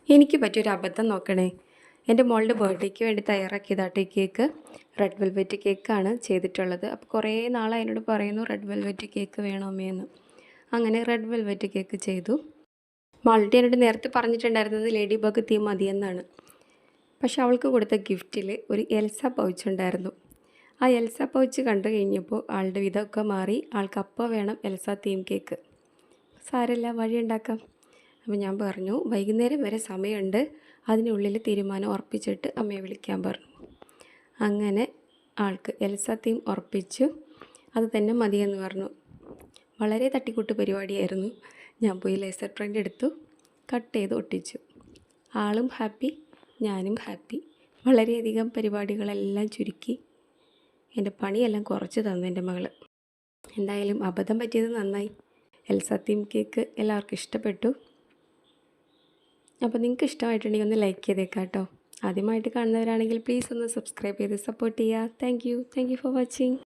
എനിക്ക് പറ്റിയൊരു അബദ്ധം നോക്കണേ. എൻ്റെ മോളുടെ ബർത്ത്ഡേക്ക് വേണ്ടി തയ്യാറാക്കിയതാട്ടോ ഈ കേക്ക്. റെഡ് വെൽവെറ്റ് കേക്കാണ് ചെയ്തിട്ടുള്ളത്. അപ്പോൾ കുറേ നാളായി എന്നോട് പറയുന്നു റെഡ് വെൽവെറ്റ് കേക്ക് വേണോ അമ്മയെന്ന്. അങ്ങനെ റെഡ് വെൽവെറ്റ് കേക്ക് ചെയ്തു. മാൾട്ടി എന്നോട് നേരത്തെ പറഞ്ഞിട്ടുണ്ടായിരുന്നത് ലേഡി ബഗ് തീം മതിയെന്നാണ്. പക്ഷെ അവൾക്ക് കൊടുത്ത ഗിഫ്റ്റിൽ ഒരു എൽസ പൗച്ച് ഉണ്ടായിരുന്നു. ആ എൽസ പൗച്ച് കണ്ടു കഴിഞ്ഞപ്പോൾ ആളുടെ വിധമൊക്കെ മാറി. ആൾക്ക് അപ്പോൾ വേണം എൽസ തീം കേക്ക്. സാരമില്ല, വഴിയുണ്ടാക്കാം. അപ്പോൾ ഞാൻ പറഞ്ഞു വൈകുന്നേരം വരെ സമയമുണ്ട്, അതിനുള്ളിൽ തീരുമാനം ഉറപ്പിച്ചിട്ട് അമ്മയെ വിളിക്കാൻ പറഞ്ഞു. അങ്ങനെ ആൾക്ക് എൽസ തീം ഉറപ്പിച്ചു. അത് തന്നെ മതിയെന്ന് പറഞ്ഞു. വളരെ തട്ടിക്കൂട്ട് പരിപാടിയായിരുന്നു. ഞാൻ പോയി ലേസർ പ്രിൻ്റ് എടുത്തു, കട്ട് ചെയ്ത് ഒട്ടിച്ചു. ആളും ഹാപ്പി, ഞാനും ഹാപ്പി. വളരെയധികം പരിപാടികളെല്ലാം ചുരുക്കി എൻ്റെ പണിയെല്ലാം കുറച്ച് തന്നു എൻ്റെ മകൾ. എന്തായാലും അബദ്ധം പറ്റിയത് നന്നായി. എൽസ തീം കേക്ക് എല്ലാവർക്കും ഇഷ്ടപ്പെട്ടു. അപ്പോൾ നിങ്ങൾക്ക് ഇഷ്ടമായിട്ടുണ്ടെങ്കിൽ ഒന്ന് ലൈക്ക് ചെയ്തേക്കാം കേട്ടോ. ആദ്യമായിട്ട് കാണുന്നവരാണെങ്കിൽ പ്ലീസ് ഒന്ന് സബ്സ്ക്രൈബ് ചെയ്ത് സപ്പോർട്ട് ചെയ്യുക. Thank you for watching.